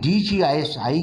DGISI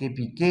KPK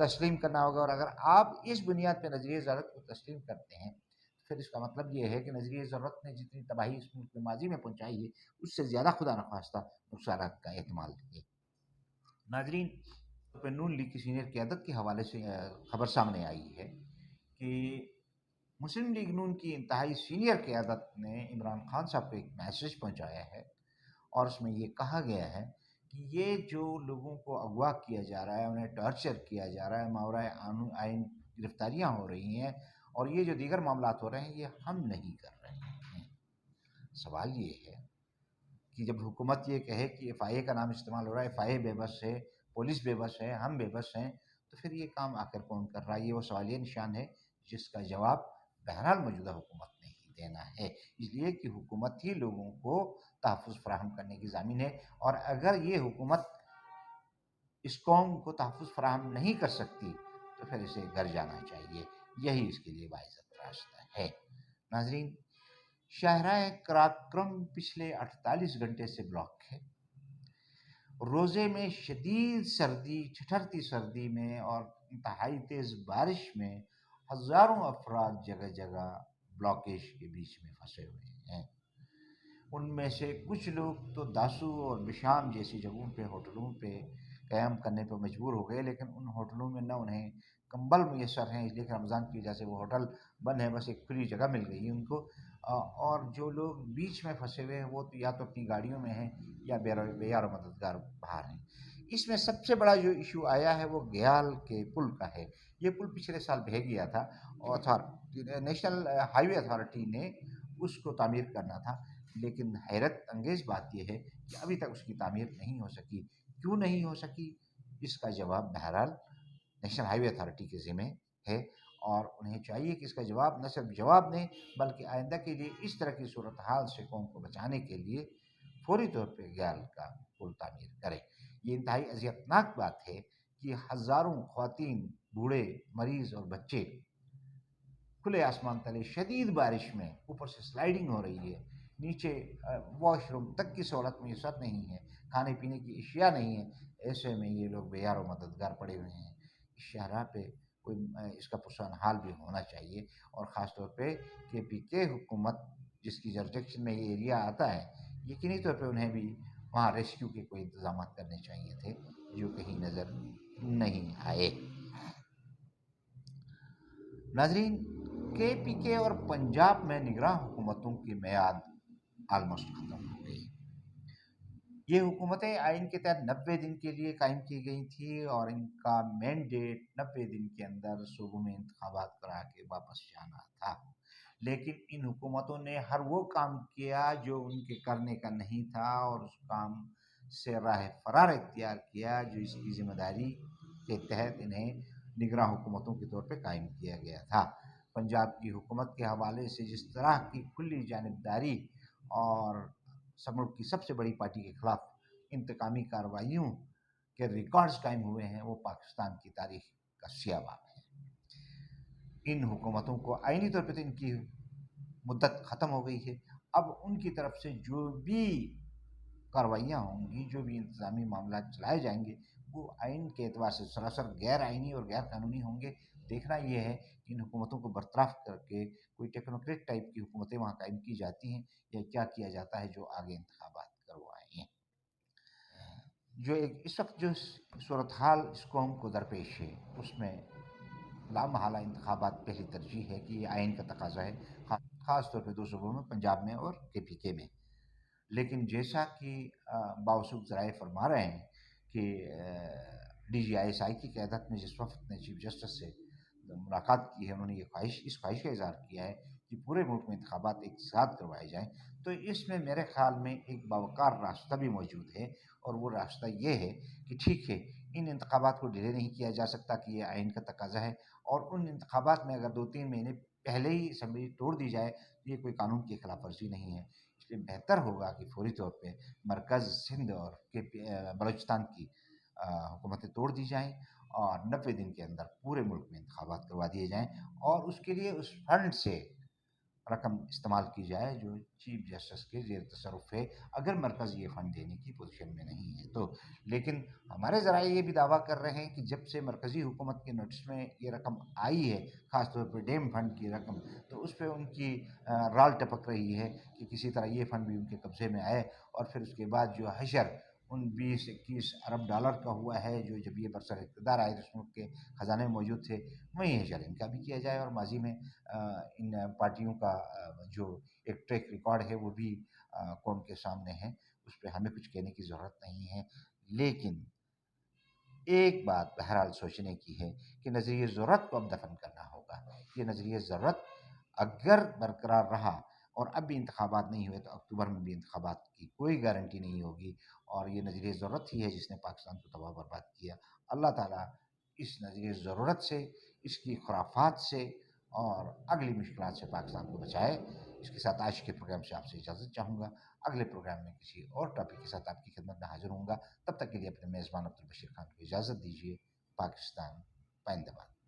تسلیم کرنا ہوگا، اور اگر آپ اس بنیاد پہ نظریہ ضرورت کو تسلیم کرتے ہیں تو پھر اس کا مطلب یہ ہے کہ نظریہ ضرورت نے جتنی تباہی اس ملک میں ماضی میں پہنچائی ہے اس سے زیادہ خدا نخواستہ نقصانات کا احتمال ہے۔ ناظرین، نون لیگ کی سینئر قیادت کے حوالے سے خبر سامنے آئی ہے کہ مسلم لیگ نون کی انتہائی سینئر قیادت نے عمران خان صاحب کو ایک میسج پہنچایا ہے، اور اس میں یہ کہا گیا ہے کہ یہ جو لوگوں کو اغوا کیا جا رہا ہے، انہیں ٹارچر کیا جا رہا ہے، ماورائے آئین گرفتاریاں ہو رہی ہیں، اور یہ جو دیگر معاملات ہو رہے ہیں یہ ہم نہیں کر رہے ہیں۔ سوال یہ ہے کہ جب حکومت یہ کہے کہ ایف آئی اے کا نام استعمال ہو رہا ہے، ایف آئی اے بے بس ہے، پولیس بے بس ہے، ہم بے بس ہیں، تو پھر یہ کام آخر کون کر رہا ہے؟ یہ وہ سوالیہ نشان ہے جس کا جواب بہرحال موجودہ حکومت نے ہی دینا ہے، اس لیے کہ حکومت ہی لوگوں کو تحفظ فراہم کرنے کی ضامن ہے، اور اگر یہ حکومت اس قوم کو تحفظ فراہم نہیں کر سکتی تو پھر اسے گھر جانا چاہیے، یہی اس کے لیے باعزت راستہ ہے۔ ناظرین، شاہراہ قراقرم پچھلے 48 گھنٹے سے بلاک ہے۔ روزے میں شدید سردی، ٹھٹھرتی سردی میں اور انتہائی تیز بارش میں ہزاروں افراد جگہ جگہ بلاکیج کے بیچ میں پھنسے ہوئے ہیں۔ ان میں سے کچھ لوگ تو داسو اور بشام جیسی جگہوں پہ، ہوٹلوں پہ قیام کرنے پہ مجبور ہو گئے، لیکن ان ہوٹلوں میں نہ انہیں کمبل میسر ہیں، اس لیے کہ رمضان کی وجہ سے وہ ہوٹل بند ہیں، بس ایک کھلی جگہ مل گئی ہے ان کو، اور جو لوگ بیچ میں پھنسے ہوئے ہیں وہ تو یا تو اپنی گاڑیوں میں ہیں یا بے یار و مددگار باہر ہیں۔ اس میں سب سے بڑا جو ایشو آیا ہے وہ گیال کے پل کا ہے۔ یہ پل پچھلے سال بہہ گیا تھا، اور نیشنل ہائی وے اتھارٹی نے اس کو تعمیر کرنا تھا، لیکن حیرت انگیز بات یہ ہے کہ ابھی تک اس کی تعمیر نہیں ہو سکی۔ کیوں نہیں ہو سکی؟ اس کا جواب بہرحال نیشنل ہائی وے اتھارٹی کے ذمہ ہے، اور انہیں چاہیے کہ اس کا جواب نہ صرف جواب دیں بلکہ آئندہ کے لیے اس طرح کی صورتحال سے قوم کو بچانے کے لیے فوری طور پہ گیال کا پل تعمیر کریں۔ یہ انتہائی اذیتناک بات ہے کہ ہزاروں خواتین، بوڑھے، مریض اور بچے کھلے آسمان تلے شدید بارش میں، اوپر سے سلائیڈنگ ہو رہی ہے، نیچے واش روم تک کی سہولت میسر نہیں ہے، کھانے پینے کی اشیاء نہیں ہے، ایسے میں یہ لوگ بے یار و مددگار پڑے ہوئے ہیں۔ اس شاہراہ پہ کوئی اس کا پرسان حال بھی ہونا چاہیے، اور خاص طور پہ کے پی کے حکومت جس کی جرڈکشن میں یہ ایریا آتا ہے، یقینی طور پہ انہیں بھی وہاں ریسکیو کے کوئی انتظامات کرنے چاہیے تھے جو کہیں نظر نہیں آئے۔ ناظرین، کے پی کے اور پنجاب میں نگراں حکومتوں کی میعاد آلموسٹ ختم ہو گئی۔ یہ حکومتیں آئین کے تحت 90 دن کے لیے قائم کی گئی تھی، اور ان کا مینڈیٹ 90 دن کے اندر صوبوں میں انتخابات کرا کے واپس جانا تھا، لیکن ان حکومتوں نے ہر وہ کام کیا جو ان کے کرنے کا نہیں تھا، اور اس کام سے راہ فرار اختیار کیا جو اس کی ذمہ داری کے تحت انہیں نگراں حکومتوں کے طور پہ قائم کیا گیا تھا۔ پنجاب کی حکومت کے حوالے سے جس طرح کی کھلی جانبداری اور ملک کی سب سے بڑی پارٹی کے خلاف انتقامی کارروائیوں کے ریکارڈز قائم ہوئے ہیں، وہ پاکستان کی تاریخ کا سیاہ باب ہے۔ ان حکومتوں کو آئینی طور پہ تو ان کی مدت ختم ہو گئی ہے، اب ان کی طرف سے جو بھی کارروائیاں ہوں گی، جو بھی انتظامی معاملات چلائے جائیں گے، وہ آئین کے اعتبار سے سراسر غیر آئینی اور غیر قانونی ہوں گے۔ دیکھنا یہ ہے کہ ان حکومتوں کو برطرف کر کے کوئی ٹیکنوکریٹ ٹائپ کی حکومتیں وہاں قائم کی جاتی ہیں، یا کیا کیا جاتا ہے جو آگے انتخابات کروائیں۔ جو اس وقت جو صورتحال اس قوم کو درپیش ہے، اس میں لامحالہ انتخابات پہلی ترجیح ہے کہ یہ آئین کا تقاضا ہے، خاص طور پہ دو صوبوں میں، پنجاب میں اور کے پی کے میں۔ لیکن جیسا کہ باوثوق ذرائع فرما رہے ہیں کہ D G I S I کی قیادت میں جس وفد نے چیف جسٹس سے ملاقات کی ہے، انہوں نے اس خواہش کا اظہار کیا ہے کہ پورے ملک میں انتخابات ایک ساتھ کروائے جائیں، تو اس میں میرے خیال میں ایک باوقار راستہ بھی موجود ہے، اور وہ راستہ یہ ہے کہ ٹھیک ہے، ان انتخابات کو ڈیلے نہیں کیا جا سکتا کہ یہ آئین کا تقاضا ہے، اور ان انتخابات میں اگر 2-3 مہینے پہلے ہی اسمبلی توڑ دی جائے تو یہ کوئی قانون کی خلاف ورزی نہیں ہے۔ اس لیے بہتر ہوگا کہ فوری طور پہ مرکز، سندھ اور بلوچستان کی حکومتیں توڑ دی جائیں، اور 90 دن کے اندر پورے ملک میں انتخابات کروا دیے جائیں، اور اس کے لیے اس فنڈ سے رقم استعمال کی جائے جو چیف جسٹس کے زیر تصرف ہے، اگر مرکز یہ فنڈ دینے کی پوزیشن میں نہیں ہے تو۔ لیکن ہمارے ذرائع یہ بھی دعویٰ کر رہے ہیں کہ جب سے مرکزی حکومت کے نوٹس میں یہ رقم آئی ہے، خاص طور پہ ڈیم فنڈ کی رقم، تو اس پہ ان کی رال ٹپک رہی ہے کہ کسی طرح یہ فنڈ بھی ان کے قبضے میں آئے، اور پھر اس کے بعد جو حشر ان 20-21 ارب ڈالر کا ہوا ہے جو جب یہ برسر اقتدار آئے اس ملک کے خزانے میں موجود تھے، وہیں حشر ان کا بھی کیا جائے، اور ماضی میں ان پارٹیوں کا جو ایک ٹریک ریکارڈ ہے وہ بھی قوم کے سامنے ہے، اس پہ ہمیں کچھ کہنے کی ضرورت نہیں ہے۔ لیکن ایک بات بہرحال سوچنے کی ہے کہ نظریہ ضرورت کو اب دفن کرنا ہوگا۔ یہ نظریہ ضرورت اگر برقرار رہا اور اب بھی انتخابات نہیں ہوئے تو اکتوبر میں بھی انتخابات کی کوئی گارنٹی نہیں ہوگی، اور یہ نظریہ ضرورت ہی ہے جس نے پاکستان کو تباہ برباد کیا۔ اللہ تعالیٰ اس نظریہ ضرورت سے، اس کی خرافات سے اور اگلی مشکلات سے پاکستان کو بچائے۔ اس کے ساتھ آج کے پروگرام سے آپ سے اجازت چاہوں گا، اگلے پروگرام میں کسی اور ٹاپک کے ساتھ آپ کی خدمت میں حاضر ہوں گا۔ تب تک کے لیے اپنے میزبان عبدالبشیر خان کو اجازت دیجیے۔ پاکستان پائندہ باد۔